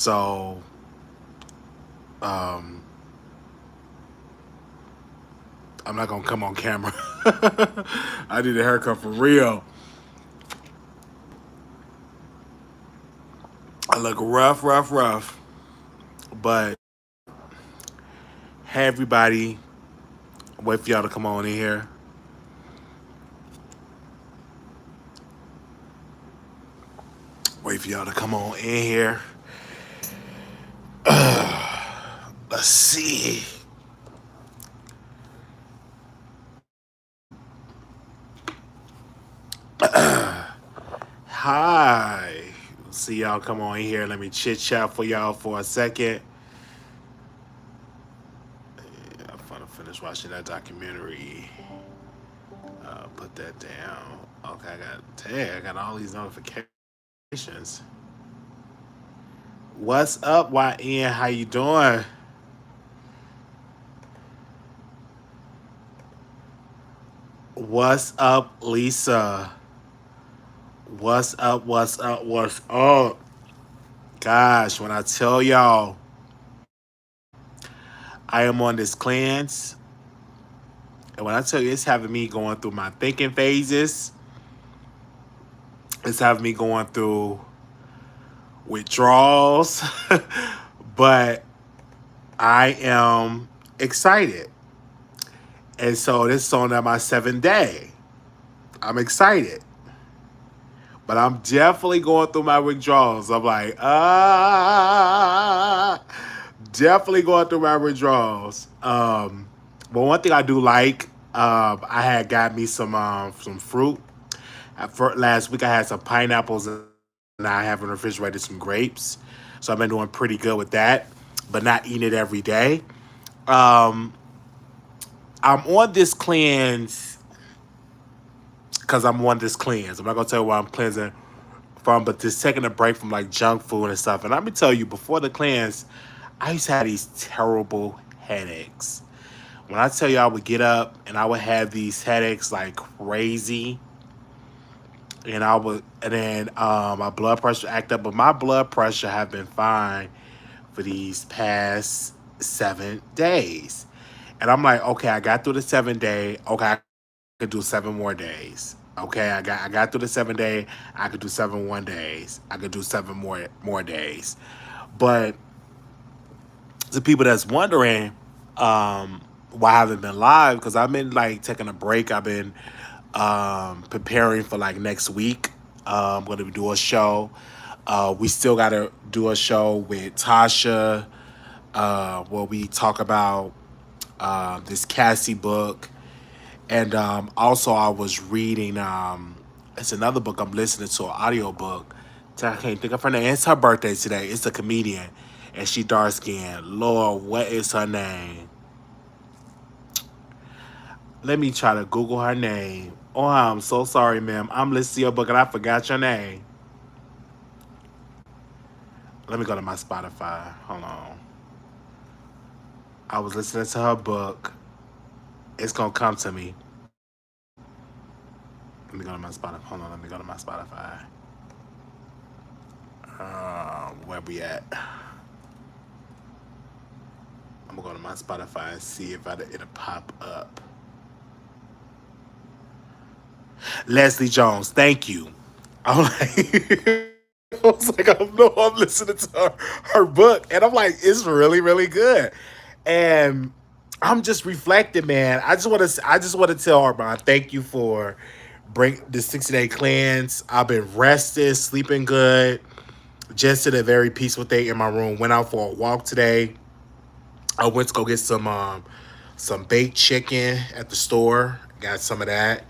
So, um, I'm not gonna come on camera. I need a haircut for real. I look rough, rough, rough. But hey, everybody, wait for y'all to come on in here. Wait for y'all to come on in here. Let's see. Hi. See y'all come on in here. Let me chit chat for y'all for a second. Yeah, I'm gonna finish watching that documentary. Put that down. Okay, I got all these notifications. What's up, YN? How you doing? What's up, Lisa? What's up? What's up? What's up? Gosh, when I tell y'all I am on this cleanse, and when I tell you it's having me going through my thinking phases, it's having me going through withdrawals, but I am excited. And so this is on my 7th day. I'm excited. But I'm definitely going through my withdrawals. I'm like, definitely going through my withdrawals. But one thing I do like, I had got me some fruit. Last week I had some pineapples and I have in the refrigerator some grapes. So I've been doing pretty good with that, but not eating it every day. Um, I'm on this cleanse because I'm on this cleanse. I'm not gonna tell you why I'm cleansing from, but just taking a break from like junk food and stuff. And let me tell you, before the cleanse, I used to have these terrible headaches. When I tell you I would get up and I would have these headaches like crazy, and then my blood pressure act up, but my blood pressure have been fine for these past 7 days. And I'm like, okay, I got through the 7 day. Okay, I could do 7 more days. Okay, I got through the 7 day. I could do 7 1 days. I could do seven more days. But the people that's wondering why I haven't been live, because I've been like taking a break. I've been preparing for like next week. I'm going to do a show. We still got to do a show with Tasha where we talk about this Cassie book. And also, I was reading, it's another book I'm listening to, an audio book. I can't think of her name. It's her birthday today. It's a comedian. And she dark skinned. Lord, what is her name? Let me try to Google her name. Oh, I'm so sorry, ma'am. I'm listening to your book and I forgot your name. Let me go to my Spotify. Hold on. I was listening to her book. It's going to come to me. Let me go to my Spotify. Hold on. Let me go to my Spotify. Where we at? I'm going to go to my Spotify and see if it'll pop up. Leslie Jones, thank you. I'm like, I was like, I'm listening to her book, and I'm like, it's really, really good. And I'm just reflecting, man. I just want to tell Armon, thank you for bring the 60-day cleanse. I've been rested, sleeping good, just did a very peaceful day in my room. Went out for a walk today. I went to go get some baked chicken at the store. Got some of that.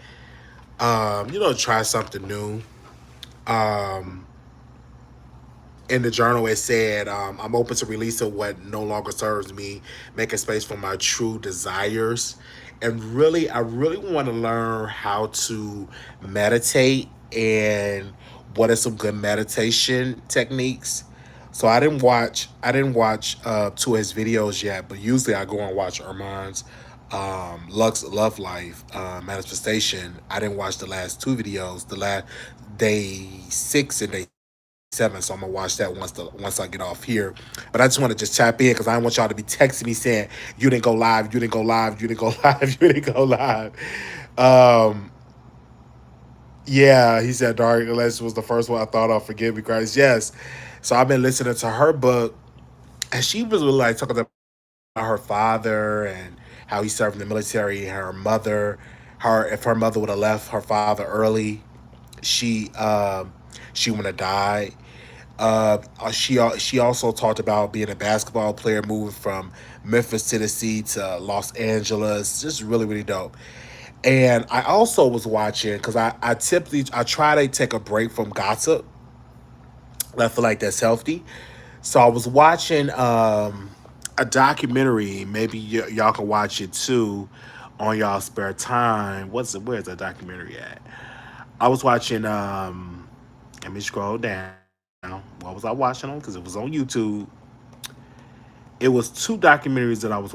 Try something new. Um, in the journal, it said, I'm open to releasing what no longer serves me, making space for my true desires. And really, I really want to learn how to meditate and what are some good meditation techniques. So I didn't watch two of his videos yet, but usually I go and watch Armon's Lux Love Life manifestation. I didn't watch the last two videos, the last day 6 and day so I'm gonna watch that once I get off here. But I just want to just tap in because I don't want y'all to be texting me saying you didn't go live, you didn't go live, you didn't go live, you didn't go live. Um, yeah, he said Dark Elation was the first one I thought of. Forgive me, Christ. Yes. So I've been listening to her book, and she was really like talking about her father and how he served in the military. Her mother, her if her mother would have left her father early, she she would have died. She also talked about being a basketball player, moving from Memphis, Tennessee to Los Angeles. Just really, really dope. And I also was watching because I typically I try to take a break from gossip. I feel like that's healthy. So I was watching a documentary. Maybe y'all can watch it too on y'all spare time. Where's the documentary at? I was watching. Let me scroll down. What was I watching on? Because it was on YouTube. It was two documentaries that I was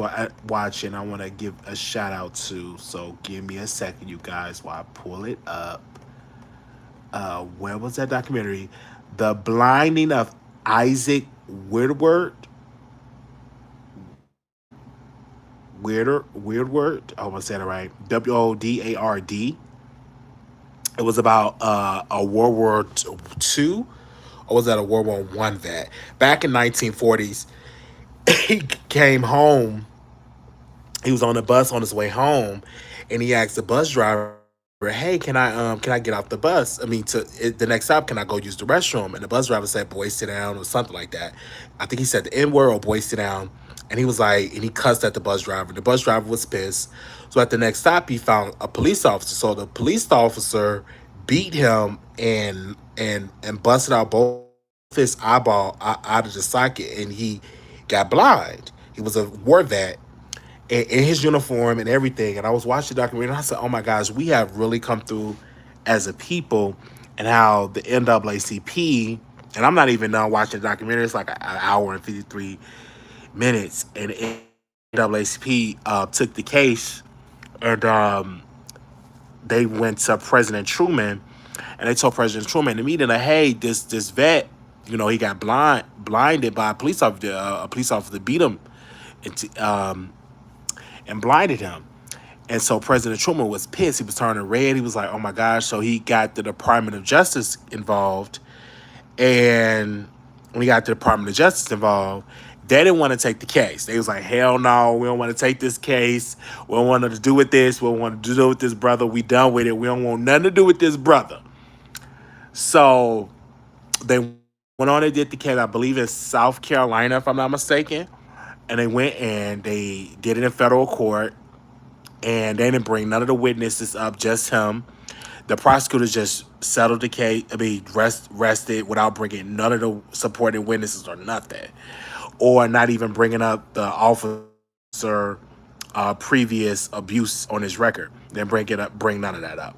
watching. I want to give a shout out to. So give me a second, you guys, while I pull it up. Where was that documentary? The Blinding of Isaac Woodward. Weirdward. I almost said it right. Wodard. It was about a World War II, or was that a World War One vet? Back in 1940s, he came home. He was on the bus on his way home, and he asked the bus driver, "Hey, can I get off the bus? I mean, the next stop, can I go use the restroom?" And the bus driver said, "Boy, sit down," or something like that. I think he said the N word or "boy, sit down." And he was like, and he cussed at the bus driver. The bus driver was pissed. So at the next stop, he found a police officer. So the police officer beat him and busted out both his eyeball out of the socket, and he got blind. He was a war vet in his uniform and everything. And I was watching the documentary and I said, "Oh my gosh, we have really come through as a people," and how the NAACP, and I'm not even done watching the documentary, it's like an hour and 53 minutes. And the NAACP took the case, and they went to President Truman, and they told President Truman in the meeting that, "Hey, this vet, he got blinded by a police officer. A police officer beat him and, and blinded him." And so President Truman was pissed. He was turning red. He was like, "Oh my gosh!" So he got the Department of Justice involved, and when he got the Department of Justice involved, they didn't want to take the case. They was like, "Hell no, we don't want to take this case. We don't want to do with this. We don't want to do with this brother. We done with it. We don't want nothing to do with this brother." So they went on and did the case. I believe in South Carolina, if I'm not mistaken. And they went and they did it in federal court, and they didn't bring none of the witnesses up, just him. The prosecutors just settled the case. I mean, rested without bringing none of the supporting witnesses or nothing, or not even bringing up the officer previous abuse on his record. Then bring none of that up.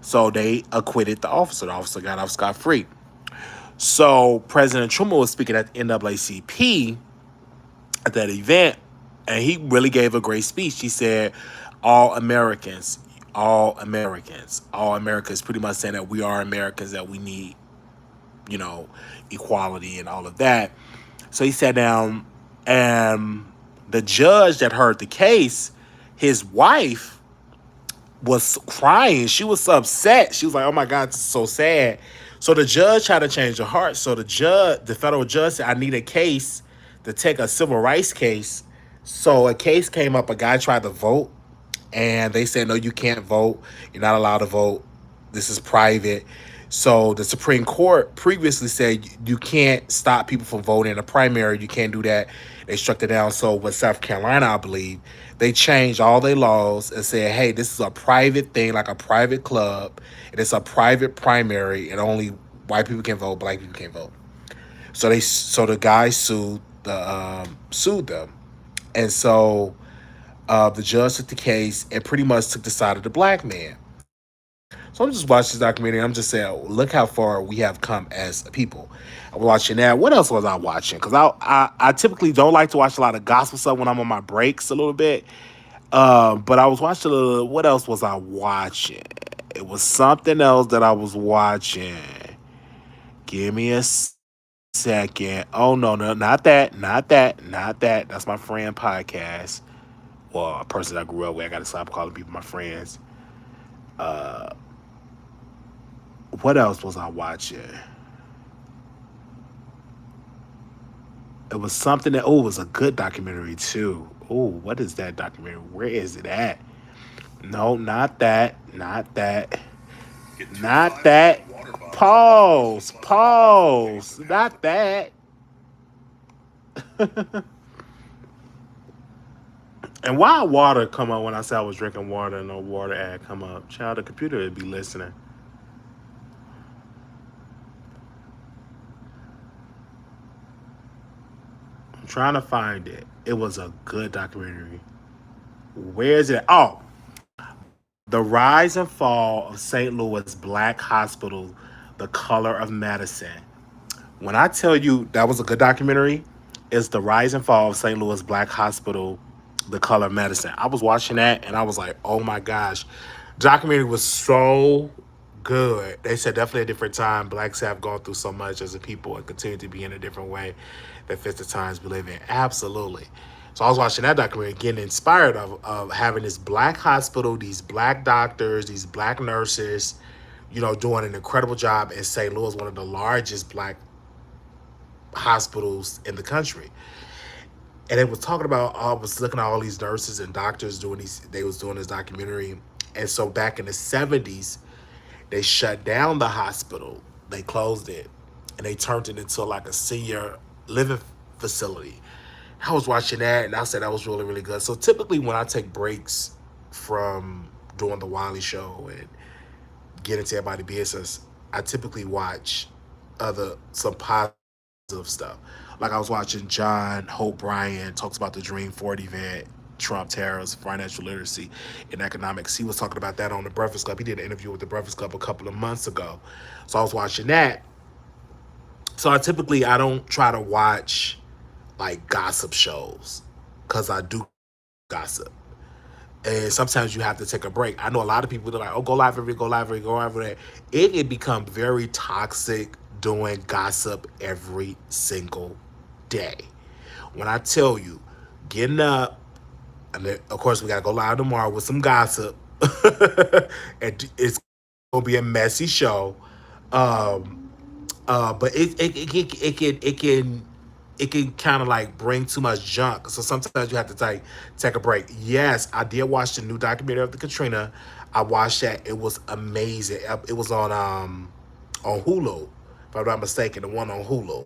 So they acquitted the officer. The officer got off scot free. So President Truman was speaking at the NAACP at that event, and he really gave a great speech. He said, "All Americans, all Americans, all Americans," pretty much saying that we are Americans, that we need, you know, equality and all of that. So he sat down, and the judge that heard the case, his wife was crying. She was upset. She was like, "Oh my God, this is so sad." So the judge had to change her heart. So the federal judge said, "I need a case to take a civil rights case." So a case came up. A guy tried to vote, and they said, "No, you can't vote. You're not allowed to vote. This is private." So the Supreme Court previously said you can't stop people from voting in a primary. You can't do that. They struck it down. So with South Carolina, I believe, they changed all their laws and said, "Hey, this is a private thing, like a private club, and it's a private primary, and only white people can vote, black people can't vote." So the guy sued them, and so the judge took the case and pretty much took the side of the black man. So I'm just watching this documentary. I'm just saying, look how far we have come as a people. I'm watching that. What else was I watching? Because I typically don't like to watch a lot of gospel stuff when I'm on my breaks a little bit. But I was watching a little. What else was I watching? It was something else that I was watching. Give me a second. Oh no, no, not that, not that, not that. That's my friend podcast. Well, a person I grew up with. I gotta stop calling people my friends. Uh, what else was I watching? It was something that it was a good documentary too. Oh, what is that documentary? Where is it at? No, not that, not that, not that. Pause, pause, not that. And why water come up when I said I was drinking water and no water ad come up? Child, the computer would be listening. I'm trying to find it. It was a good documentary. Where is it? Oh, The Rise and Fall of St. Louis Black Hospital, The Color of Medicine. When I tell you that was a good documentary, it's The Rise and Fall of St. Louis Black Hospital, The Color of Medicine. I was watching that and I was like, oh my gosh. Documentary was so good. They said definitely a different time. Blacks have gone through so much as a people and continue to be in a different way that fits the times we live in. Absolutely. So I was watching that documentary, getting inspired of having this black hospital, these black doctors, these black nurses, doing an incredible job in St. Louis, one of the largest black hospitals in the country. And it was talking about, I was looking at all these nurses and doctors they was doing this documentary. And so back in the 70s, they shut down the hospital. They closed it and they turned it into like a senior living facility. I was watching that and I said that was really, really good. So typically when I take breaks from doing the Wiley show and get into everybody's business, I typically watch some positive stuff. Like I was watching John Hope Bryan talks about the Dream Forward event, Trump tariffs, financial literacy, and economics. He was talking about that on the Breakfast Club. He did an interview with the Breakfast Club a couple of months ago. So I was watching that. So I don't try to watch like gossip shows because I do gossip. And sometimes you have to take a break. I know a lot of people that are like, oh, go live every, go live every, go live every. It can become very toxic doing gossip every single day. When I tell you, getting up, and then, of course we gotta go live tomorrow with some gossip, and it's gonna be a messy show. Um, but it can kind of like bring too much junk. So sometimes you have to take a break. Yes, I did watch the new documentary of the Katrina. I watched that. It was amazing. It was on Hulu, if I'm not mistaken, the one on Hulu.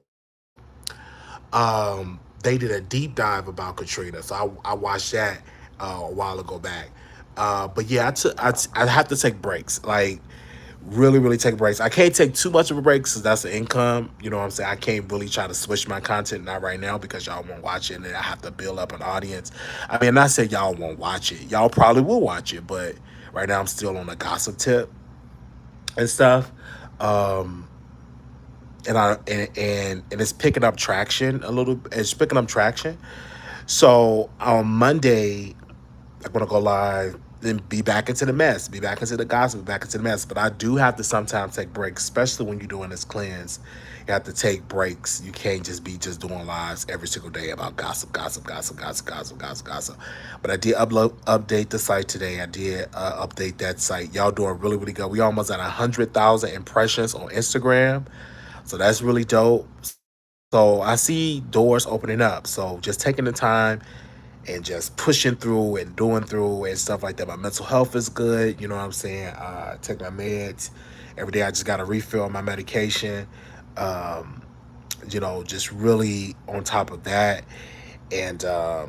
They did a deep dive about Katrina, so I watched that a while ago back. But yeah, I have to take breaks. Like really, really take breaks. I can't take too much of a break because that's the income. You know what I'm saying? I can't really try to switch my content, not right now, because y'all won't watch it and I have to build up an audience. I mean, not say y'all won't watch it. Y'all probably will watch it, but right now I'm still on the gossip tip and stuff. Um, and it's picking up traction a little. It's picking up traction. So on Monday, I'm gonna go live and be back into the mess, be back into the gossip, be back into the mess. But I do have to sometimes take breaks, especially when you're doing this cleanse. You have to take breaks. You can't just be just doing lives every single day about gossip, gossip, gossip, gossip, gossip, gossip, gossip. But I did update the site today. I did update that site. Y'all doing really, really good. We almost at 100,000 impressions on Instagram, so that's really dope. So I see doors opening up. So just taking the time and just pushing through and doing through and stuff like that. My mental health is good. You know what I'm saying? I take my meds every day. I just got to refill my medication. Um, just really on top of that. And I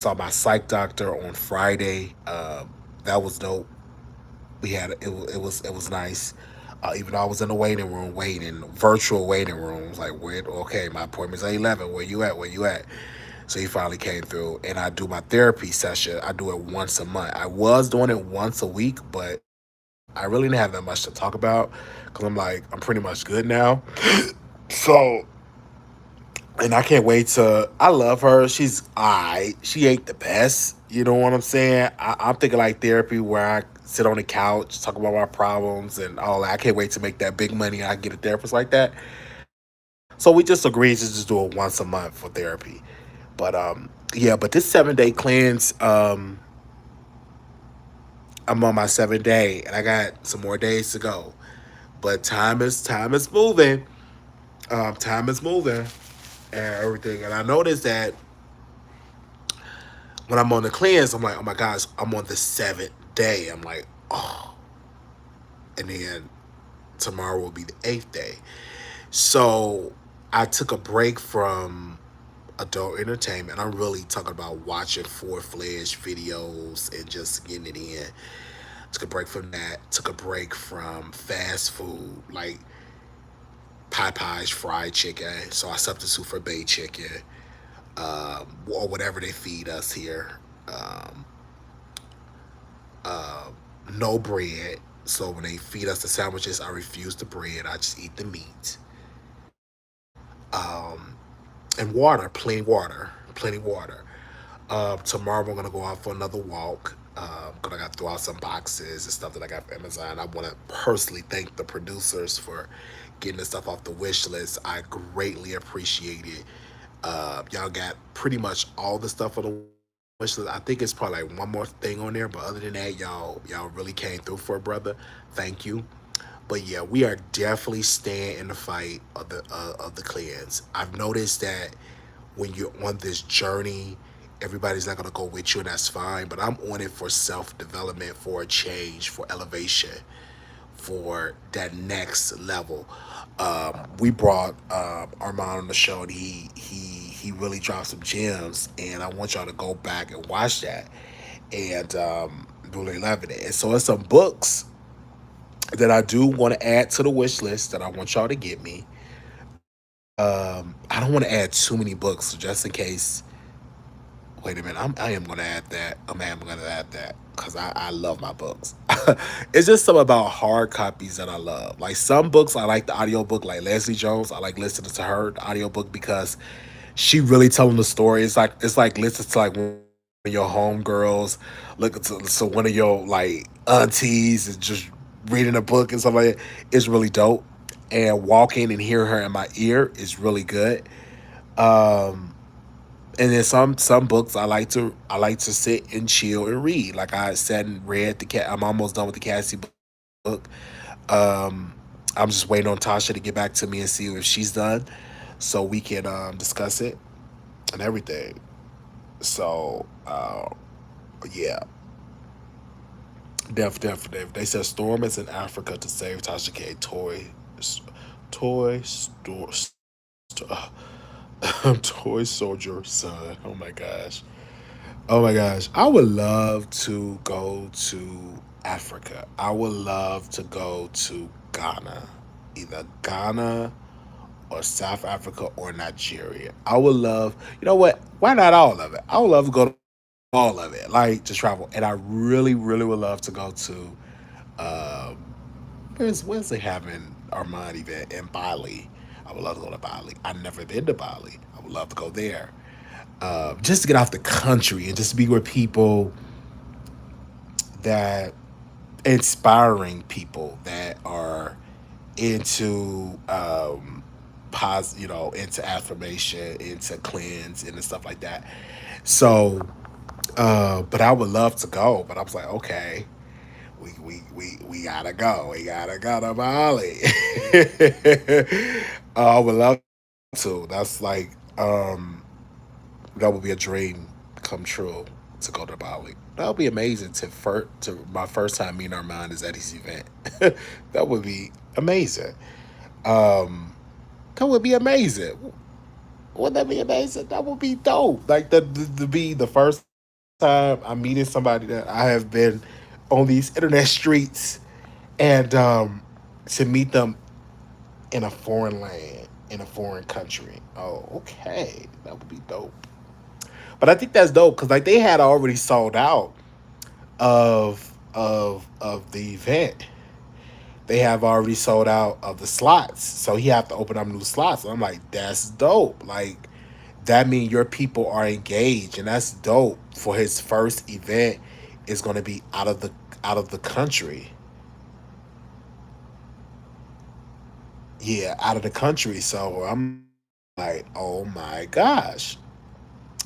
saw my psych doctor on Friday. That was dope. We had it was nice. Even though I was in the waiting room, virtual waiting rooms, like, wait, okay, my appointment's at 11. Where you at? Where you at? So he finally came through, and I do my therapy session. I do it once a month. I was doing it once a week, but I really didn't have that much to talk about because I'm pretty much good now. So, and I can't wait to. I love her. She's alright. She ain't the best. You know what I'm saying? I'm thinking like therapy where I sit on the couch, talk about my problems and all that. I can't wait to make that big money. I get a therapist like that. So we just agreed to just do it once a month for therapy. But yeah, but this 7 day cleanse, I'm on my 7th day and I got some more days to go. But time is moving. Time is moving and everything. And I noticed that when I'm on the cleanse, I'm like, oh my gosh, I'm on the 7th day. I'm like, oh, and then tomorrow will be the 8th day. So I took a break from adult entertainment. I'm really talking about watching full-fledged videos and just getting it in. Took a break from that. Took a break from fast food like Popeye's fried chicken. So I substitute for bay chicken, or whatever they feed us here. Um, no bread. So when they feed us the sandwiches, I refuse the bread. I just eat the meat. And water, plenty water. Tomorrow we're gonna go out for another walk. Gonna got throw out some boxes and stuff that I got from Amazon. I want to personally thank the producers for getting the stuff off the wish list. I greatly appreciate it. Y'all got pretty much all the stuff on the wish list. I think it's probably like one more thing on there, but other than that, y'all really came through for a brother. Thank you. But yeah, we are definitely staying in the fight of the cleanse. I've noticed that when you're on this journey, everybody's not gonna go with you, and that's fine. But I'm on it for self development, for a change, for elevation, for that next level. We brought Armon on the show, and he really dropped some gems, and I want y'all to go back and watch that and really loving it. And so, it's some books that I do want to add to the wish list that I want y'all to get me. I don't want to add too many books, so just in case. Wait a minute, I am going to add that. I'm going to add that because I love my books. It's just something about hard copies that I love. Like some books, I like the audiobook, like Leslie Jones. I like listening to her the audiobook because she really telling the story. It's like listening to like one of your homegirls, look to so one of your like aunties is just reading a book and stuff like that. It's really dope. And walking and hearing her in my ear is really good. Um, and then some books I like to sit and chill and read. Like I said and read the cat. I'm almost done with the Cassie book. Um, I'm just waiting on Tasha to get back to me and see if she's done, so we can discuss it and everything. So yeah, def. They said Storm is in Africa to save Tasha K. Toy store. Toy soldier son. Oh my gosh. Oh my gosh. I would love to go to Africa. I would love to go to Ghana. Either Ghana or South Africa or Nigeria. I would love, you know what? Why not all of it? I would love to go to all of it, like just travel. And I really would love to go to, um, where's they having Armand event in Bali? I would love to go to Bali. I've never been to Bali. I would love to go there. Just to get off the country and just be with people that inspiring people that are into into affirmation, into cleanse and stuff like that. So but I would love to go, but I was like, okay, we gotta go. We gotta go to Bali. I would love to. That's like that would be a dream come true to go to Bali. That would be amazing to my first time meeting Armand is at his event. That would be amazing. Um, that would be amazing. Wouldn't that be amazing? That would be dope. Like to be the first time I'm meeting somebody that I have been on these internet streets and to meet them in a foreign land, in a foreign country. Oh, okay. That would be dope. But I think that's dope because like they had already sold out of the event. They have already sold out of the slots, so he have to open up new slots. And I'm like, that's dope. Like that means your people are engaged, and that's dope. For his first event, is going to be out of the country. Yeah, out of the country. So I'm like, oh my gosh.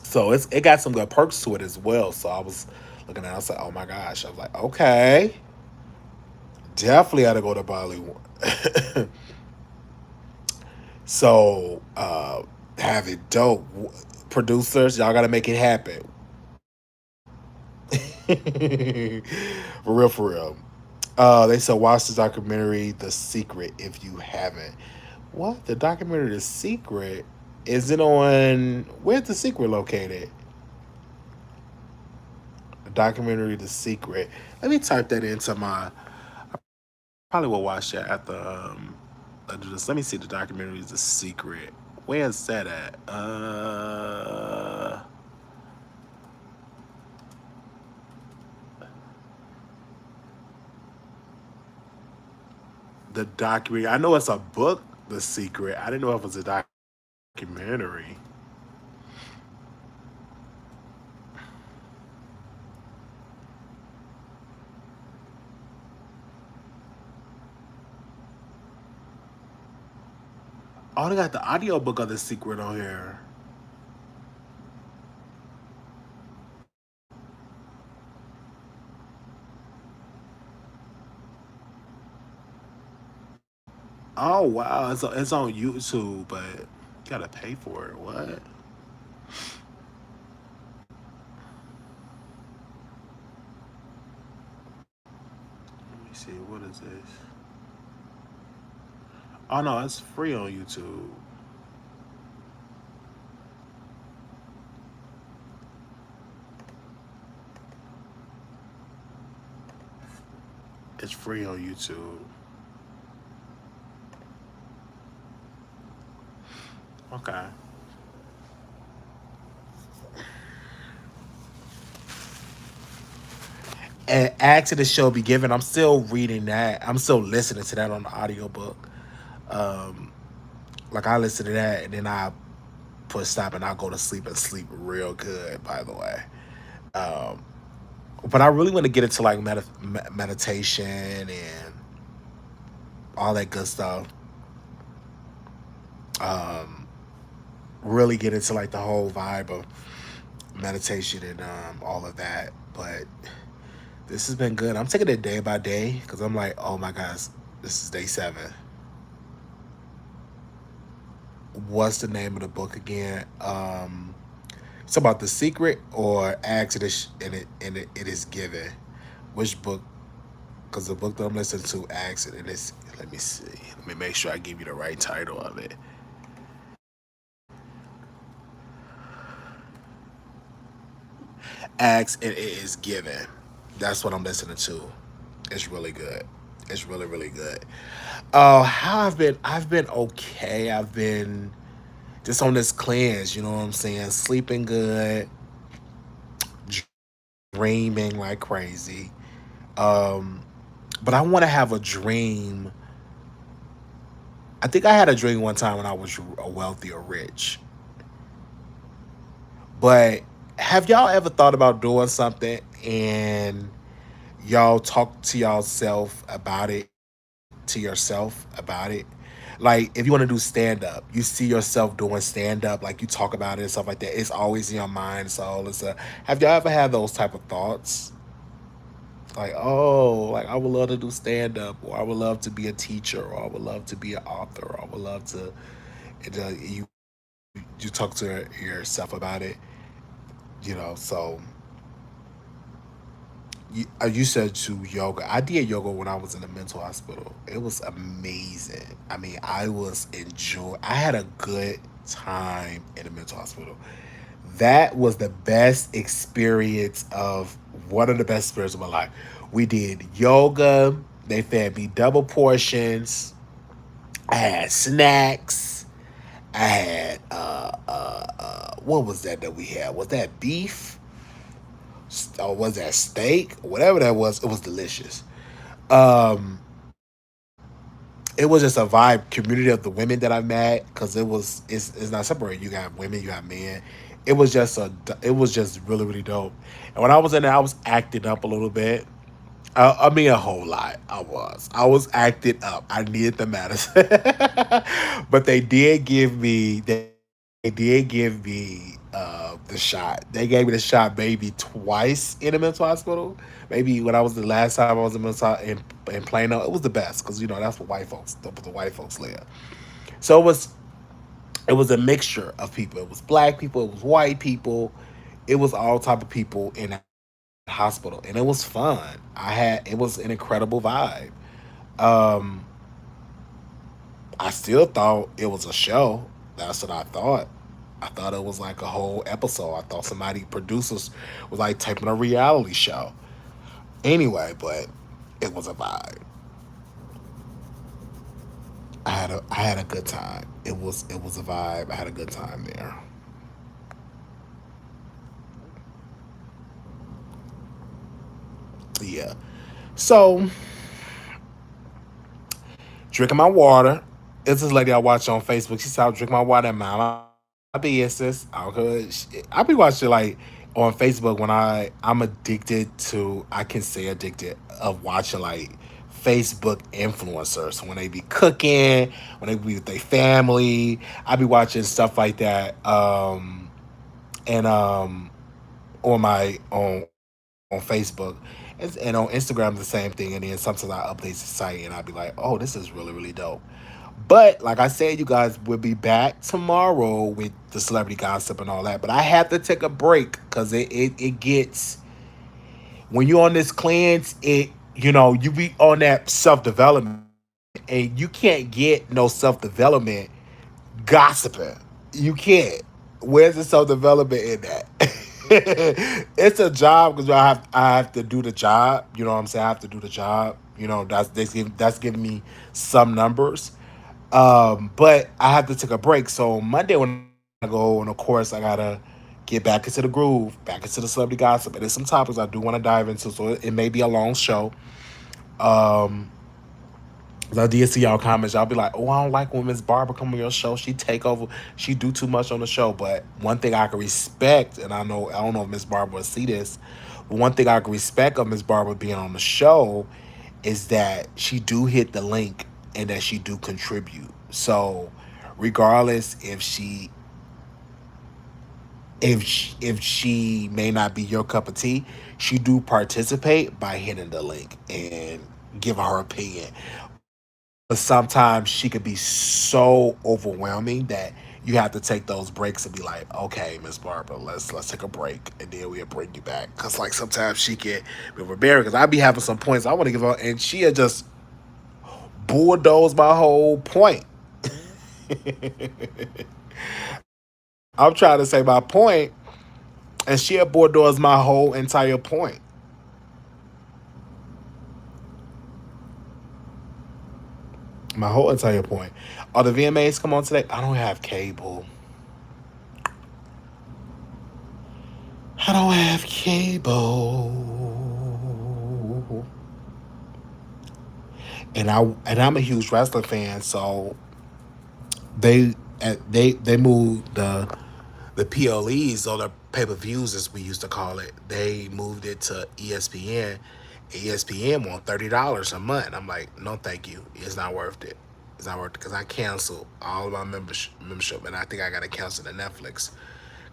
So it got some good perks to it as well. So I was looking at it, I was like, oh my gosh. I was like, okay. Definitely had to go to Bollywood. So have it dope. Producers, y'all gotta make it happen. For real, for real. They said watch the documentary The Secret if you haven't. What? The documentary The Secret? Is it on where's The Secret located? The documentary The Secret. Let me type that into my probably will watch that after I do this. Let me see the documentary The Secret. Where's that at? The documentary. I know it's a book, The Secret. I didn't know if it was a documentary. Oh, they got the audio book of The Secret on here. Oh wow, it's on YouTube, but you gotta pay for it. What? Let me see. What is this? Oh no, it's free on YouTube. It's free on YouTube. Okay. And Act to the Show Be Given. I'm still reading that. I'm still listening to that on the audiobook. Um, like I listen to that and then I put stop and I go to sleep and sleep real good. By the way, um, but I really want to get into like meditation and all that good stuff. Um, really get into like the whole vibe of meditation and all of that. But this has been good. I'm taking it day by day because I'm like, oh my gosh, this is day 7. What's the name of the book again? It's about The Secret or Acts it is given. Which book? Because the book that I'm listening to Acts and it is. Let me see. Let me make sure I give you the right title of it. Acts and it is given. That's what I'm listening to. It's really good. It's really really good. How I've been okay. I've been just on this cleanse. You know what I'm saying? Sleeping good, dreaming like crazy. Um, but I want to have a dream. I think I had a dream one time when I was a wealthy or rich. But have y'all ever thought about doing something and y'all talk to yourself about it, to yourself about it? Like if you want to do stand up, you see yourself doing stand up, like you talk about it and stuff like that. It's always in your mind. So it's a. Have y'all ever had those type of thoughts? Like, oh, like I would love to do stand up, or I would love to be a teacher, or I would love to be an author, or I would love to. And, you talk to yourself about it, So you said to yoga. I did yoga when I was in the mental hospital. It was amazing. I mean, I was enjoy. I had a good time in the mental hospital. That was the best experience of one of the best experiences of my life. We did yoga. They fed me double portions. I had snacks. I had what was that we had? Was that beef? Or was that steak? Whatever that was, it was delicious. Um, it was just a vibe community of the women that I met because it's not separate. You got women, you got men. It was just really really dope. And when I was in there, I was acting up a little bit. I mean, a whole lot. I was acting up. I needed the medicine, but they did give me. did give me the shot. They gave me the shot maybe twice in a mental hospital. Maybe when I was the last time I was in mental in Plano, it was the best because that's what the white folks live. So it was a mixture of people. It was black people, it was white people, it was all type of people in that hospital, and it was fun. It was an incredible vibe. Um, I still thought it was a show. That's what I thought. I thought it was like a whole episode. I thought somebody producers was like taping a reality show. Anyway, but it was a vibe. I had a good time. It was a vibe. I had a good time there. Yeah. So drinking my water. It's this lady I watch on Facebook. She said I'll drink my water and mind my business. I be watching like on Facebook when I'm addicted to, I can say addicted of watching like Facebook influencers when they be cooking, when they be with their family. I be watching stuff like that. And on my on Facebook and on Instagram the same thing. And then sometimes I update the site and I'll be like, oh, this is really really dope. But like I said, you guys will be back tomorrow with the celebrity gossip and all that. But I have to take a break because it gets, when you're on this cleanse, you be on that self development and you can't get no self development gossiping. You can't. Where's the self development in that? It's a job because I have to do the job. You know what I'm saying? I have to do the job. That's giving me some numbers. But I have to take a break. So Monday when I go, and of course I gotta get back into the groove, back into the celebrity gossip. And there's some topics I do want to dive into, so it may be a long show. Um, 'Cause I did see y'all comments. Y'all be like, "Oh, I don't like when Miss Barbara come on your show. She take over. She do too much on the show." But one thing I can respect, and I don't know if Miss Barbara will see this, but one thing I can respect of Miss Barbara being on the show is that she do hit the link and that she do contribute. So, regardless if she may not be your cup of tea, she do participate by hitting the link and giving her opinion. But sometimes she could be so overwhelming that you have to take those breaks and be like, okay, Miss Barbara, let's take a break and then we'll bring you back. Cause like sometimes she can be overbearing. Cause I be having some points I want to give her, and she'll just bulldoze my whole point. I'm trying to say my point, and she'll bulldoze my whole entire point. My whole entire point. Are the VMAs come on today? I don't have cable. I don't have cable. And I'm a huge wrestling fan, so they they moved the PLEs, or the pay per views as we used to call it. They moved it to ESPN. ESPN want $30 a month. I'm like, no, thank you. It's not worth it. It's not worth it because I canceled all of my membership, and I think I got to cancel the Netflix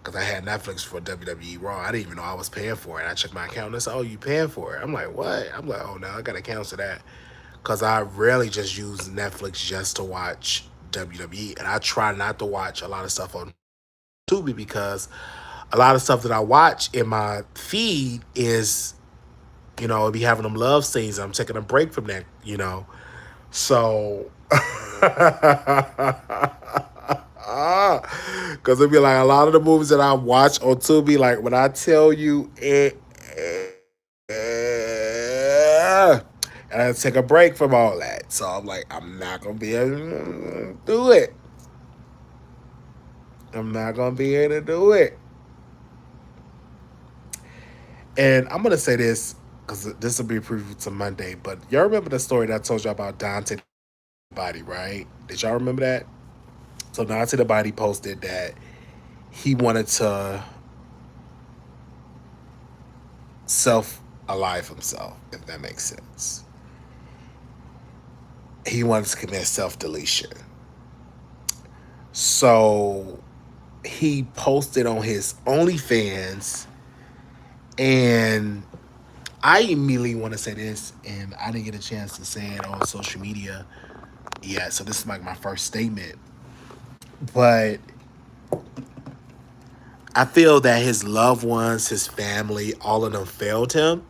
because I had Netflix for WWE Raw. I didn't even know I was paying for it. I checked my account and they said, "Oh, you paying for it?" I'm like, "What?" I'm like, "Oh no, I gotta cancel that," because I rarely just use Netflix just to watch WWE, and I try not to watch a lot of stuff on Tubi because a lot of stuff that I watch in my feed is, be having them love scenes. I'm taking a break from that. So, because it'd be like a lot of the movies that I watch on Tubi, like when I tell you it, and I take a break from all that. So I'm like, I'm not gonna be able to do it. I'm not gonna be able to do it. And I'm gonna say this because this will be a preview to Monday. But y'all remember the story that I told you about Dante the Body, right? Did y'all remember that? So Dante the Body posted that he wanted to self alive himself, if that makes sense. He wanted to commit self deletion. So he posted on his OnlyFans, and I immediately want to say this, and I didn't get a chance to say it on social media yet, so this is like my first statement. But I feel that his loved ones, his family, all of them failed him.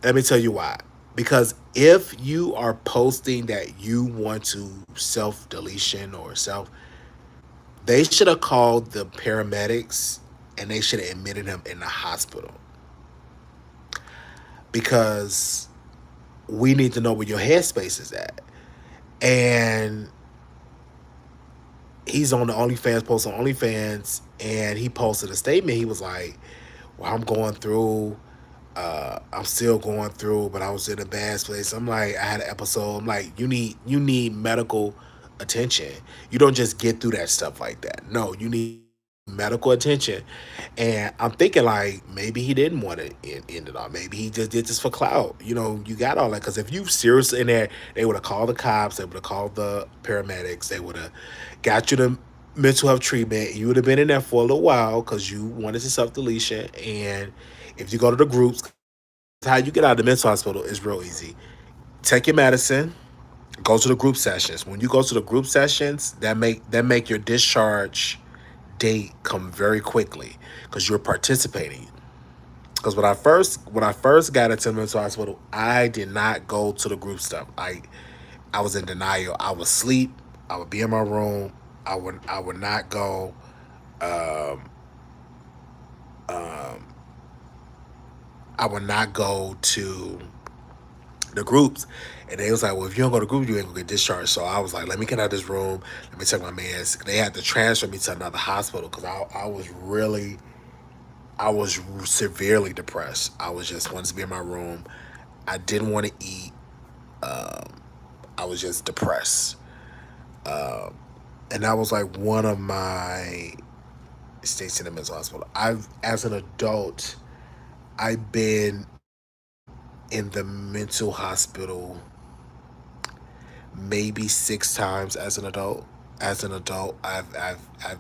Let me tell you why. Because if you are posting that you want to self deletion or self, they should have called the paramedics and they should have admitted him in the hospital. Because we need to know where your headspace is at. And he's on the OnlyFans post on OnlyFans, and he posted a statement. He was like, "Well, I'm going through. I'm still going through, but I was in a bad place." I'm like, I had an episode. I'm like, you need medical attention. You don't just get through that stuff like that. No, you need medical attention. And I'm thinking like maybe he didn't want to end it all. Maybe he just did this for clout. You got all that because if you seriously in there, they would have called the cops. They would have called the paramedics. They would have got you the mental health treatment. You would have been in there for a little while because you wanted to self deletion. And if you go to the groups, how you get out of the mental hospital is real easy. Take your medicine, go to the group sessions. When you go to the group sessions, that make your discharge date come very quickly because you're participating. Because when I first got into the mental hospital, I did not go to the group stuff. I was in denial. I would sleep. I would be in my room. I would not go. Um, um, I would not go to the groups. And they was like, well, if you don't go to group, you ain't gonna get discharged. So I was like, let me get out of this room. Let me check my meds. They had to transfer me to another hospital because I was severely depressed. I was just wanted to be in my room. I didn't want to eat. Um, I was just depressed. And that was like one of my states in the mental hospital. As an adult, I've been in the mental hospital maybe 6 times as an adult. As an adult, I've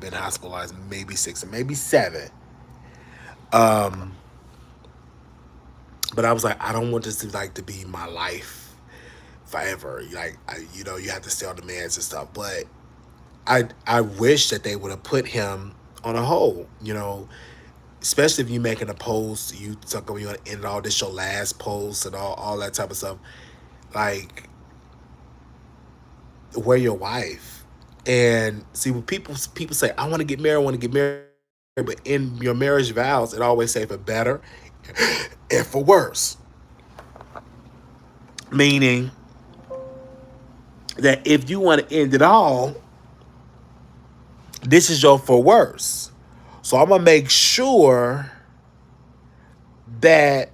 been hospitalized maybe six, maybe seven. Um, but I was like, I don't want this to like to be my life forever. Like, you have to stay on the meds and stuff. But I wish that they would have put him on a hold. Especially if you making a post, you talking you want to end all this your last post and all that type of stuff. Like, where your wife? And see, when people say, I want to get married, I want to get married, but in your marriage vows, it always say for better and for worse. Meaning that if you want to end it all, this is your for worse. So I'm gonna make sure that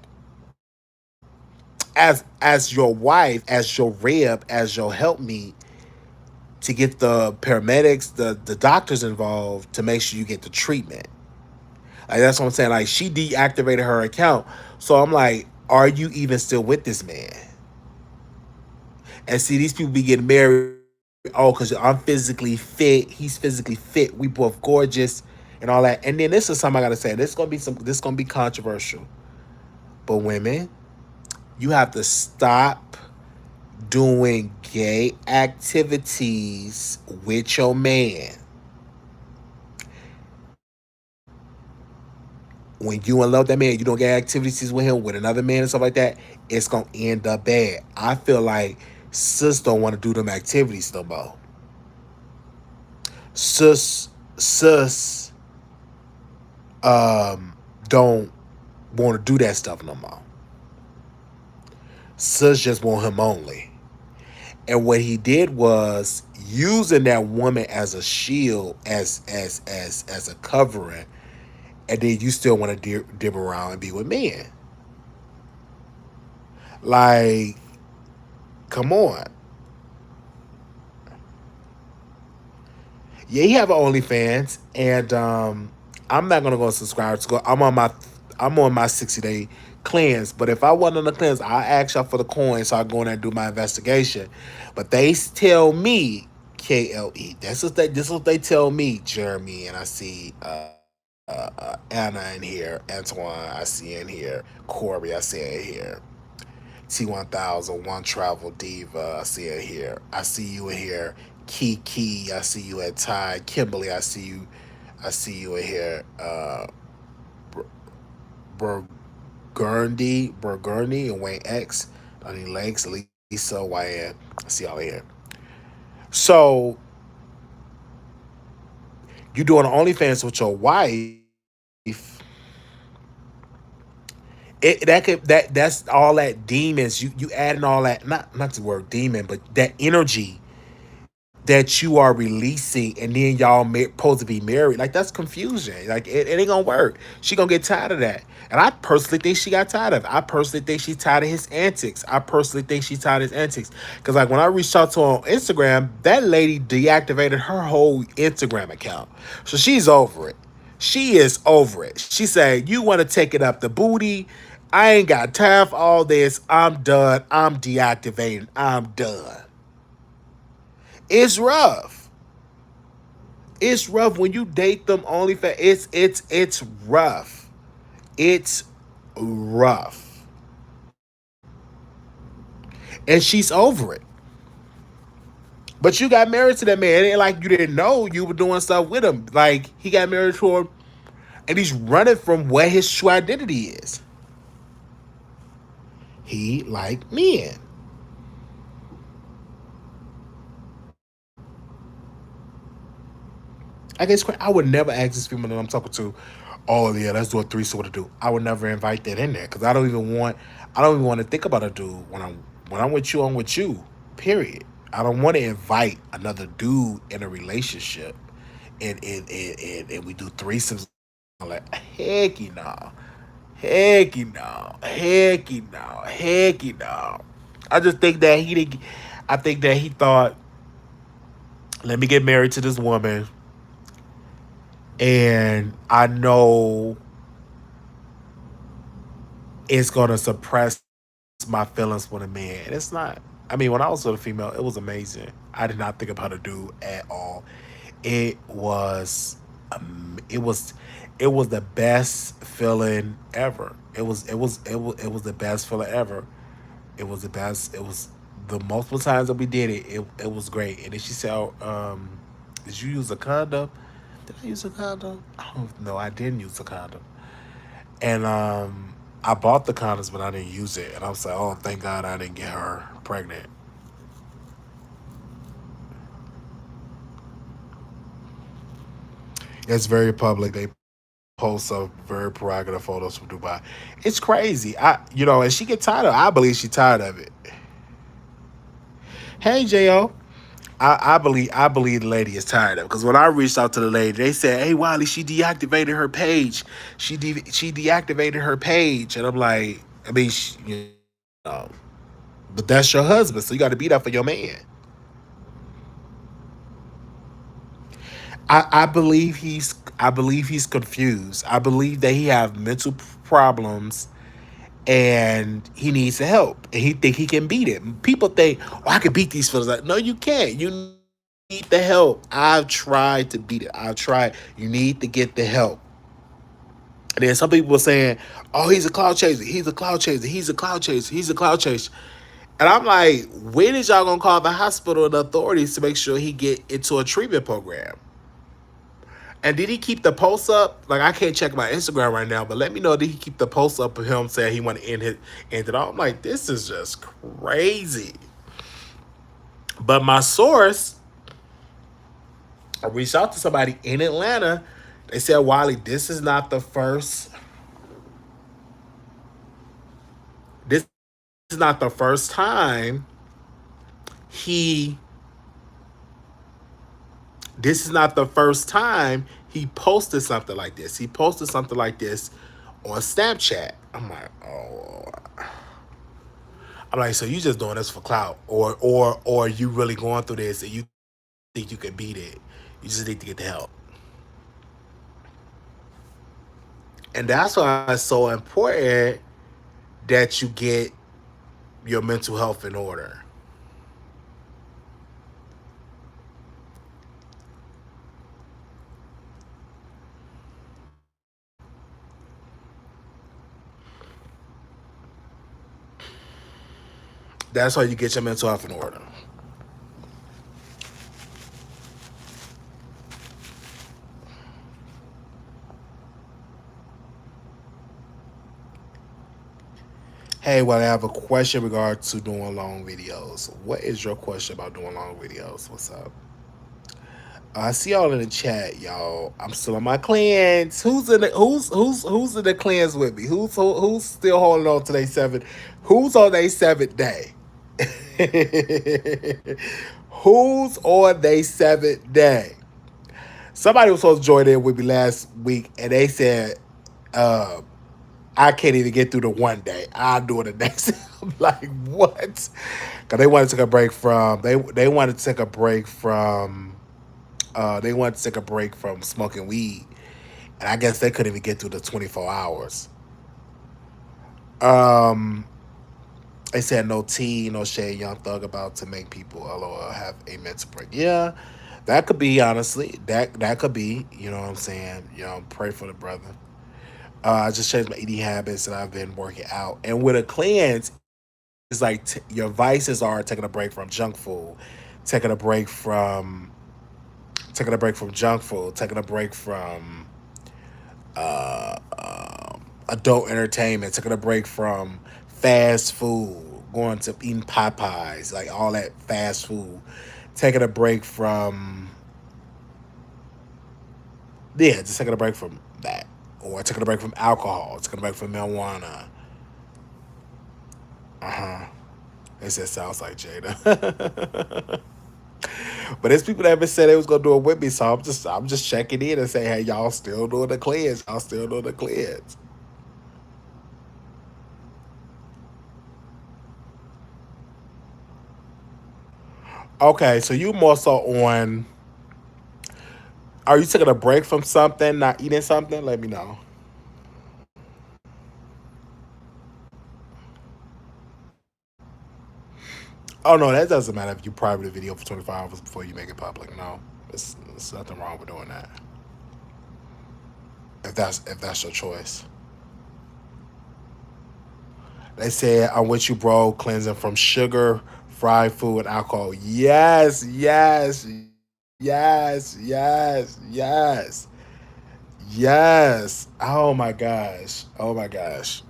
as your wife, as your rib, as your helpmeet, to get the paramedics, the doctors involved to make sure you get the treatment. Like that's what I'm saying. Like she deactivated her account. So I'm like, are you even still with this man? And see, these people be getting married. Oh, because I'm physically fit. He's physically fit. We both gorgeous and all that. And then this is something I gotta say. This gonna be controversial. But women, you have to stop doing gay activities with your man. When you in love with that man, you don't get activities with him with another man and stuff like that, it's gonna end up bad. I feel like sis don't want to do them activities no more. Sis don't want to do that stuff no more. Sis just want him only. And what he did was using that woman as a shield, as a covering, and then you still want to dib around and be with men. Like, come on. Yeah, he have an OnlyFans, and I'm not gonna go subscribe to go. I'm on my 60-day cleanse. But if I wasn't on the cleanse, I'll ask y'all for the coin so I go in there and do my investigation. But they tell me KLE. This is what they tell me, Jeremy, and I see Anna in here, Antoine, I see in here, Corey, I see in here, T1000, One Travel Diva, I see in here. I see you in here, Kiki, I see you at Ty, Kimberly, I see you in here, Burgundy, and Wayne X, I need Legs, Lisa, YN, I see y'all in here. So you doing OnlyFans with your wife, that's all that demons. You adding all that, not the word demon, but that energy that you are releasing, and then y'all supposed to be married. Like, that's confusion. Like, it ain't gonna work. She gonna get tired of that. And I personally think she got tired of it. I personally think she's tired of his antics. I personally think she's tired of his antics. Because, like, when I reached out to her on Instagram, that lady deactivated her whole Instagram account. So she's over it. She is over it. She said, "You want to take it up the booty? I ain't got time for all this. I'm done. I'm deactivating. I'm done." It's rough. It's rough when you date them OnlyFans. It's rough. It's rough. And she's over it. But you got married to that man. It ain't like you didn't know you were doing stuff with him. Like, he got married to her, and he's running from what his true identity is. He like men. I guess I would never ask this female that I'm talking to, "Oh yeah, let's do a threesome with a dude." I would never invite that in there because I don't even want to think about a dude when I'm with you. I'm with you. Period. I don't want to invite another dude in a relationship, and we do threesomes. I'm like, hecky no, hecky no, hecky no, hecky no. I just think that he didn't. I think that he thought, let me get married to this woman, and I know it's gonna suppress my feelings for the man. And it's not. I mean, when I was with a female, it was amazing. I did not think about a dude at all. It was, it was, it was the best feeling ever. It was the best feeling ever. It was the best. It was the multiple times that we did it. It was great. And then she said, "Did you use a condom?" Did I use a condom? I don't know. I didn't use a condom. And I bought the condoms, but I didn't use it. And I was like, "Oh, thank God I didn't get her pregnant." It's very public. They post some very prerogative photos from Dubai. It's crazy. And she get tired of it. I believe she tired of it. Hey, Jo. I believe the lady is tired of it because when I reached out to the lady, they said, "Hey, Wiley, she deactivated her page. She deactivated her page," and I'm like, I mean, know, but that's your husband, so you got to be there for your man. I believe he's confused. I believe that he have mental problems and he needs help. And he think he can beat it. People think, "Oh, I can beat these feelings." Like, no, you can't. You need the help. I've tried to beat it. I've tried. You need to get the help. And then some people were saying, "Oh, he's a cloud chaser. He's a cloud chaser. He's a cloud chaser. He's a cloud chaser." And I'm like, when is y'all gonna call the hospital and the authorities to make sure he get into a treatment program? And did he keep the post up? Like, I can't check my Instagram right now, but let me know, did he keep the post up of him saying he want to end it all? I'm like, this is just crazy. But my source, I reached out to somebody in Atlanta. They said, "Wiley, this is not the first. This is not the first time he. This is not the first time he posted something like this. He posted something like this on Snapchat." I'm like, oh. I'm like, so you just doing this for clout, or you really going through this and you think you can beat it? You just need to get the help. And that's why it's so important that you get your mental health in order. That's how you get your mental health in order. Hey, well, I have a question in regard to doing long videos. What is your question about doing long videos? What's up? I see y'all in the chat, y'all. I'm still on my clans. Who's in the clans with me? Who's still holding on to their seven? Who's on their seventh day? Who's on their seventh day? Somebody was supposed to join in with me last week, and they said, uh, "I can't even get through the one day. I'll do it the next." I'm like, what? Because they wanted to take a break from they wanted to take a break from they wanted to take a break from smoking weed, and I guess they couldn't even get through the 24 hours. Um, they said no tea, no shade, young thug about to make people LOL have a mental break. Yeah, that could be honestly. That could be. You know what I'm saying? You know, pray for the brother. I just changed my eating habits and I've been working out. And with a cleanse, it's like your vices are taking a break from junk food, taking a break from junk food, taking a break from adult entertainment, taking a break from fast food, going to eating Popeyes, like all that fast food, taking a break from just taking a break from that, or taking a break from alcohol, taking a break from marijuana. Uh huh. It just sounds like Jada. But there's people that haven't said they was gonna do it with me, so I'm just checking in and saying, hey, y'all still doing the cleanse? Y'all still doing the cleanse? Okay, so you more so on. Are you taking a break from something, not eating something? Let me know. Oh no, that doesn't matter if you private a video for 24 hours before you make it public. No, it's nothing wrong with doing that. If that's your choice. They said I'm with you, bro. Cleansing from sugar, fried food, and alcohol. Yes, yes, yes, yes, yes, yes. Oh my gosh. Oh my gosh.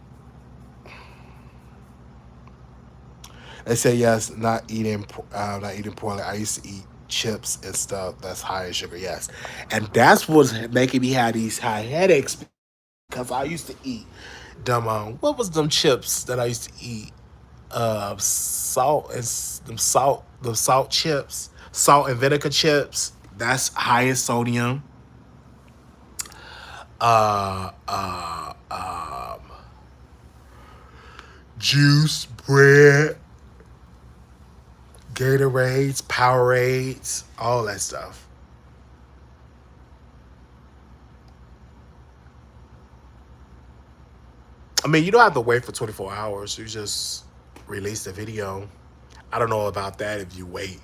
They say yes, not eating poorly. I used to eat chips and stuff that's high in sugar. Yes, and that's what's making me have these high headaches because I used to eat them. What was them chips that I used to eat? Salt and the salt chips, salt and vinegar chips. That's high in sodium. Uh, uh, um, Juice, bread, Gatorades, Powerades, all that stuff. I mean, you don't have to wait for 24 hours. You just release the video. I don't know about that if you wait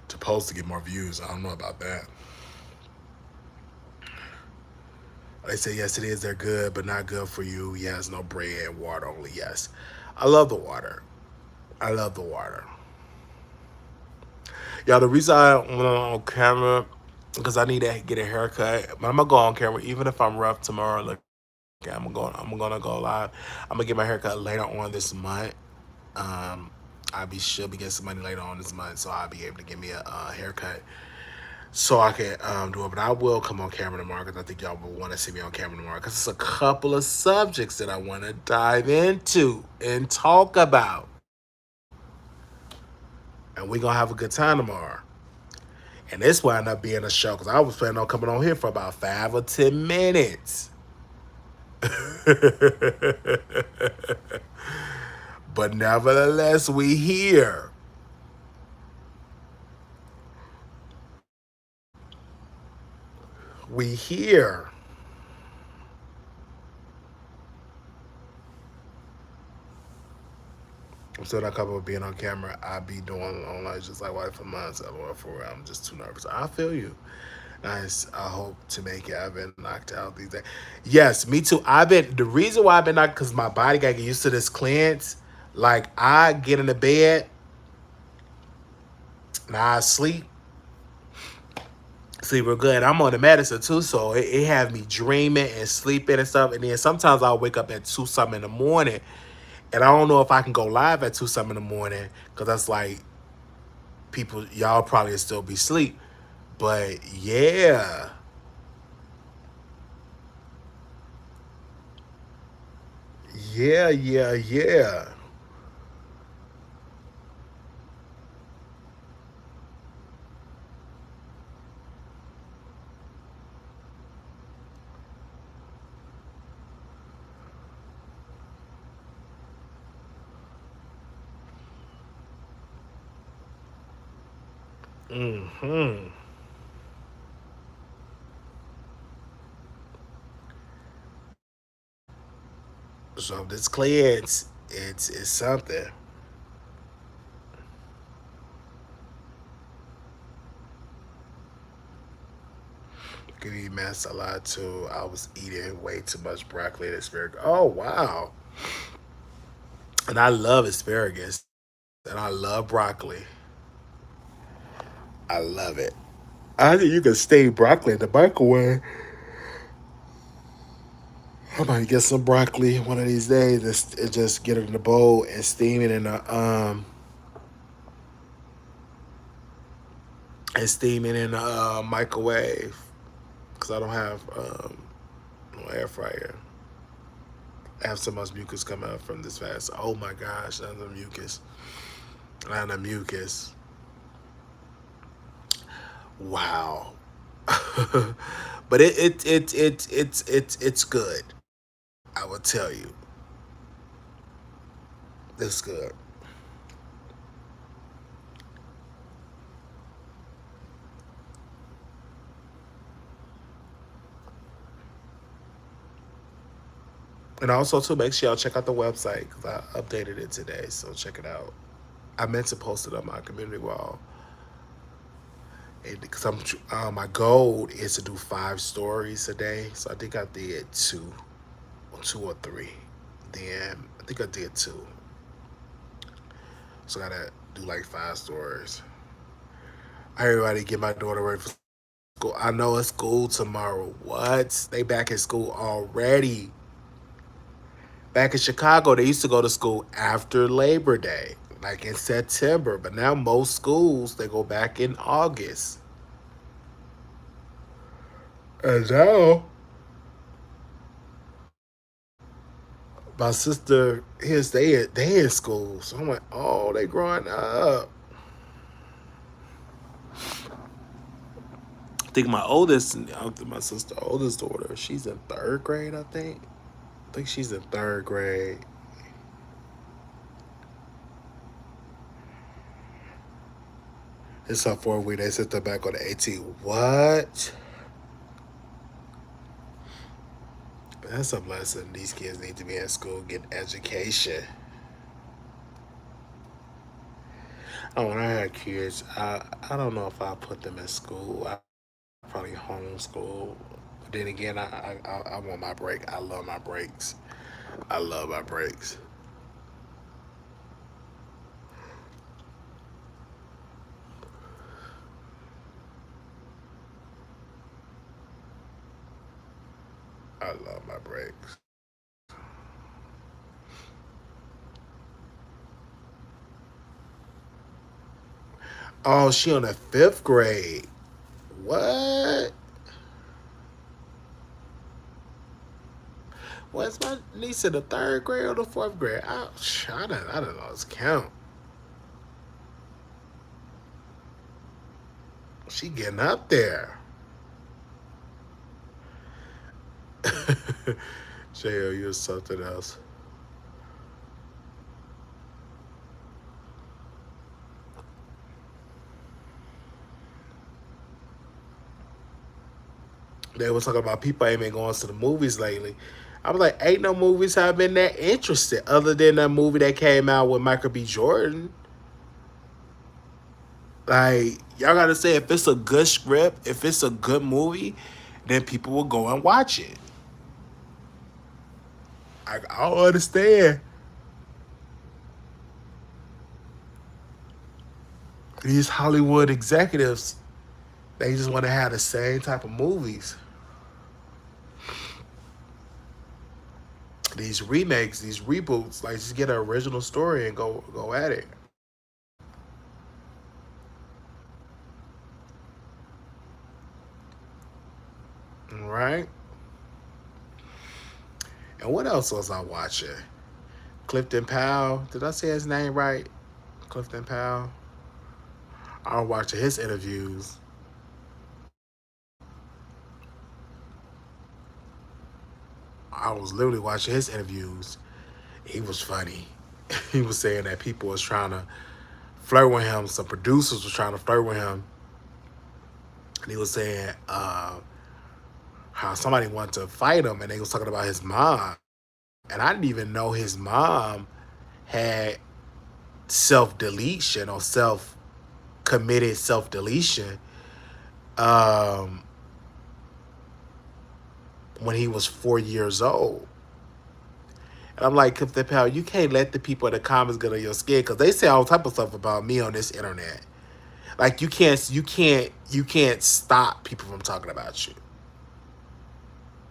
to post to get more views. I don't know about that. They say, yes, it is. They're good, but not good for you. Yes, no bread, water only. Yes. I love the water. I love the water. Yeah, the reason I went on camera because I need to get a haircut. But I'm gonna go on camera even if I'm rough tomorrow. Look, I'm gonna go live. I'm gonna get my haircut later on this month. Um, should be getting some money later on this month, so I'll be able to get me a haircut so I can do it. But I will come on camera tomorrow because I think y'all will want to see me on camera tomorrow because it's a couple of subjects that I want to dive into and talk about, and we're gonna have a good time tomorrow. And this wound up being a show because I was planning on coming on here for about 5 or 10 minutes. But nevertheless, we here. We here. I'm still not comfortable being on camera. I be doing online just like white for months. I'm just too nervous. I feel you. Nice. I hope to make it. I've been knocked out these days. Yes, me too. The reason why I've been knocked because my body got to get used to this cleanse. Like I get in the bed. Now I sleep real good. I'm on the medicine too, so it have me dreaming and sleeping and stuff. And then sometimes I'll wake up at 2 something in the morning, and I don't know if I can go live at 2 something in the morning because that's like people y'all probably still be asleep. But yeah, yeah. Hmm. So this clear, it's something. Could eat mess a lot too. I was eating way too much broccoli and asparagus. Oh wow! And I love asparagus, and I love broccoli. I love it. I think you can steam broccoli in the microwave. I might get some broccoli one of these days and just get it in the bowl and steam it in the microwave because I don't have no air fryer. I have so much mucus coming up from this fast. Oh my gosh, not the mucus. Not the mucus. Wow. But it's good. I will tell you, it's good. And also too, make sure y'all check out the website because I updated it today. So check it out. I meant to post it on my community wall. Because my goal is to do 5 stories a day. So I think I did two or three. Then I think I did two. So I gotta do like 5 stories. Everybody get my daughter ready for school. I know it's school tomorrow. What? They back in school already. Back in Chicago, they used to go to school after Labor Day, like in September. But now most schools they go back in August. And now my sister, his they in school. So I'm like, oh, they growing up. I think my sister oldest daughter, she's in 3rd grade, I think. I think she's in 3rd grade. It's her 4th week. They sent her back on the 18th. What? That's a blessing. These kids need to be in school, get education. Oh, when I had kids, I don't know if I put them in school. I probably homeschool. But then again, I want my break. I love my breaks. I love my breaks. I love my breaks. Oh, she on the 5th grade. What? What's my niece in the 3rd grade or the 4th grade? I don't lost count. She getting up there. JO, you're something else. They were talking about people ain't been going to the movies lately. I was like, ain't no movies have been that interested other than that movie that came out with Michael B. Jordan. Like, y'all gotta say if it's a good script, if it's a good movie, then people will go and watch it. I don't understand. These Hollywood executives, they just want to have the same type of movies. These remakes, these reboots, like just get an original story and go at it. Right? And what else was I watching? Clifton Powell. Did I say his name right? Clifton Powell. I was watching his interviews. I was literally watching his interviews. He was funny. He was saying that people was trying to flirt with him. Some producers was trying to flirt with him. And he was saying how somebody wanted to fight him, and they was talking about his mom. And I didn't even know his mom had self deletion or self committed self deletion um, when he was 4 years old. And I'm like, Clifton Powell, you can't let the people in the comments get on your skin because they say all type of stuff about me on this internet. Like you can't stop people from talking about you.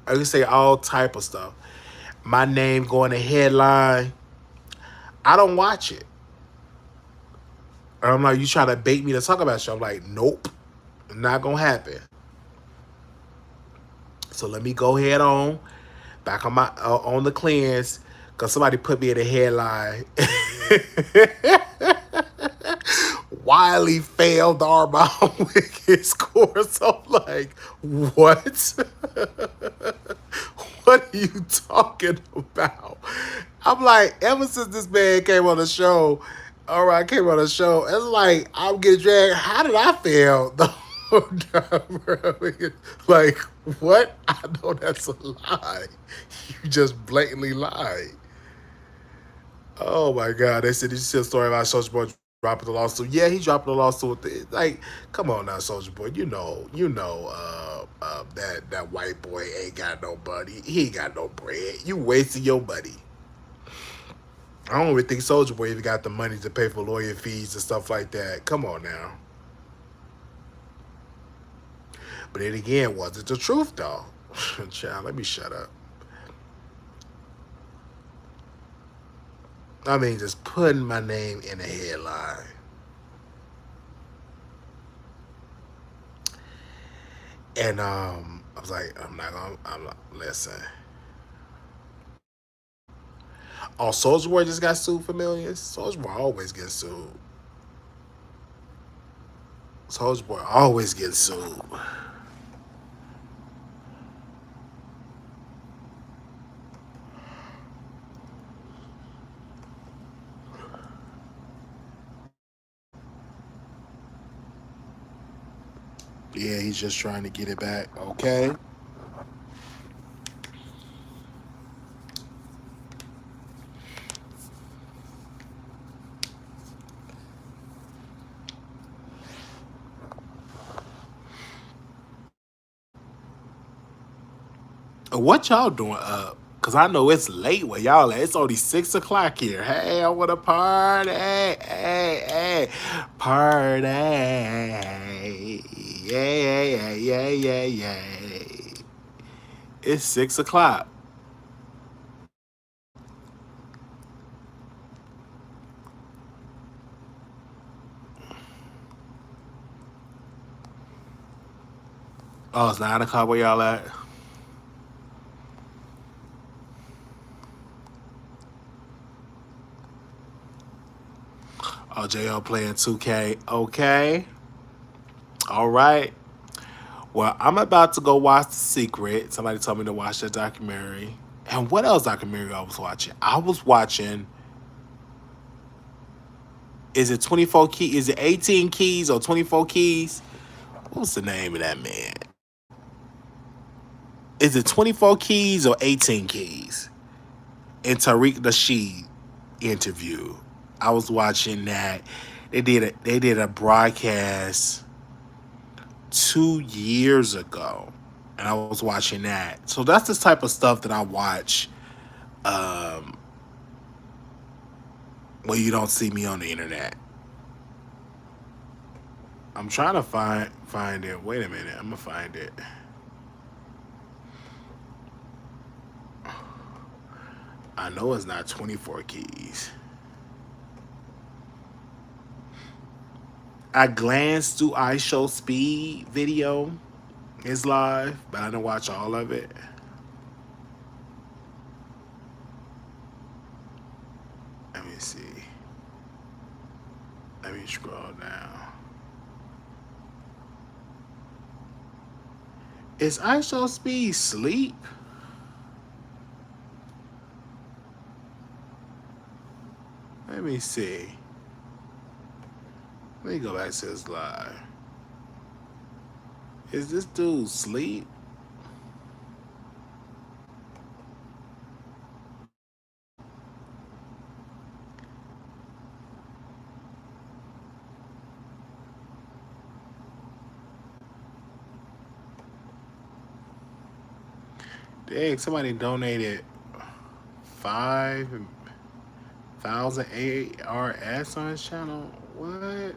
I can say all type of stuff. My name going to headline. I don't watch it. And I'm like, you trying to bait me to talk about you? I'm like, nope, not gonna happen. So let me go ahead on back on the cleanse because somebody put me in a headline. Wiley failed Armon Wiggins course. I'm like, what? What are you talking about? I'm like, ever since this man came on the show, all right, came on the show, it's like I'm getting dragged. How did I fail the whole time, bro? Like, what? I know that's a lie. You just blatantly lied. Oh my God! They said, "Did you see a story about Soulja Boy dropping the lawsuit?" Yeah, he dropped the lawsuit. Like, come on now, Soulja Boy. That white boy ain't got no money. He ain't got no bread. You wasting your money. I don't even think Soulja Boy even got the money to pay for lawyer fees and stuff like that. Come on now. But then again, was it the truth though? Child, let me shut up. I mean, just putting my name in a headline. And I was like, listen. Oh, Soulja Boy just got sued for millions? Soulja Boy always gets sued. Soulja Boy always gets sued. Yeah, he's just trying to get it back. Okay. What y'all doing up? Cause I know it's late where y'all at. It's only 6 o'clock here. Hey, I want to party. Hey, party. Yeah, yeah, yeah, yeah, yeah. It's 6 o'clock. Oh, it's 9 o'clock where y'all at? Oh, JL playing 2K. Okay. All right. Well, I'm about to go watch The Secret. Somebody told me to watch that documentary. And what else documentary I was watching? I was watching, is it 24 keys? Is it 18 keys or 24 keys? What's the name of that man? Is it 24 keys or 18 keys? And Tariq Nasheed interview. I was watching that. They did a broadcast 2 years ago, and I was watching that. So that's the type of stuff that I watch um, when you don't see me on the internet. I'm trying to find it. Wait a minute. I'm gonna find it. I know it's not 24 keys. I glanced through I Show Speed video. It's live, but I didn't watch all of it. Let me see. Let me scroll down. Is I Show Speed sleep? Let me see. Let me go back to this live. Is this dude sleep? Dang, somebody donated 5,000 ARS on his channel. What?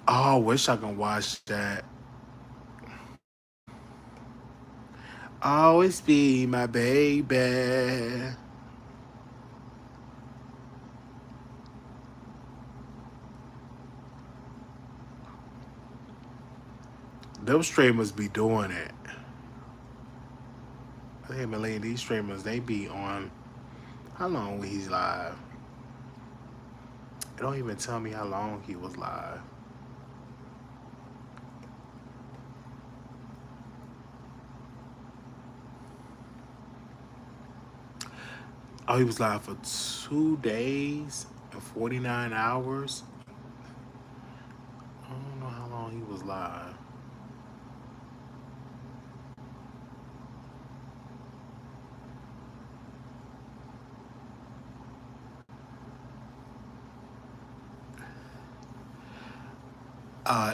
Oh, I wish I can watch that. Always be my baby. Them streamers be doing it. Hey, Malay, these streamers, they be on. How long he's live? It don't even tell me how long he was live. Oh, he was live for 2 days and 49 hours. I don't know how long he was live.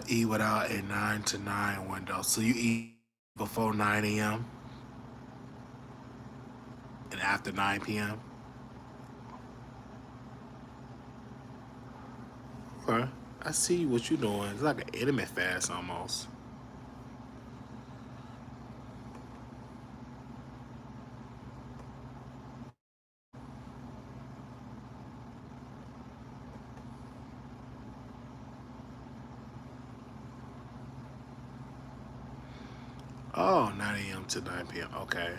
Eat without a 9 to 9 window. So you eat before 9 a.m. and after 9 p.m. Okay. I see what you're doing. It's like an intermittent fast almost. Oh, 9 a.m. to 9 p.m. Okay.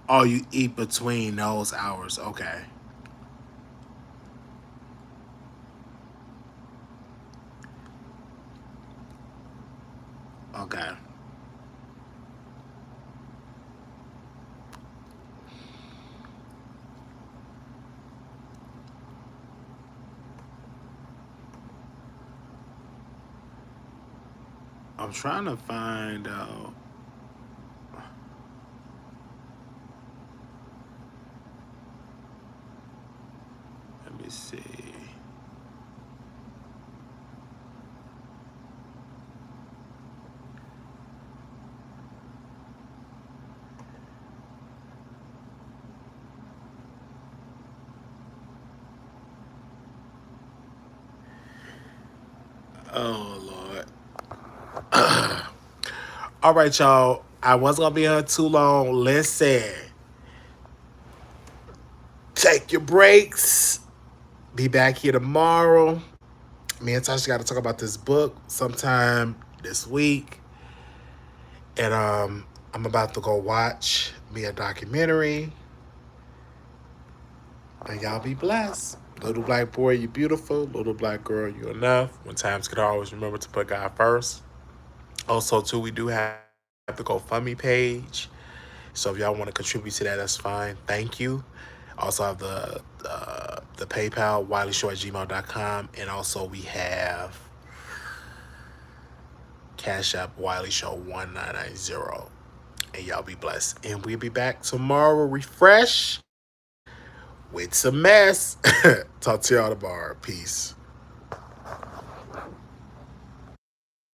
Oh, you eat between those hours. Okay. Okay. I'm trying to find out. Let me see. Oh, Lord. All right, y'all. I wasn't going to be here too long. Listen, take your breaks. Be back here tomorrow. Me and Tasha got to talk about this book sometime this week. And I'm about to go watch me a documentary. And y'all be blessed. Little black boy, you beautiful. Little black girl, you enough. When times get hard, always remember to put God first. Also, too, we do have the GoFundMe page. So if y'all want to contribute to that, that's fine. Thank you. Also have the PayPal, WileyShow@gmail.com. And also we have Cash App, Wiley Show 1990. And y'all be blessed. And we'll be back tomorrow, refresh with some mess. Talk to y'all tomorrow. Peace.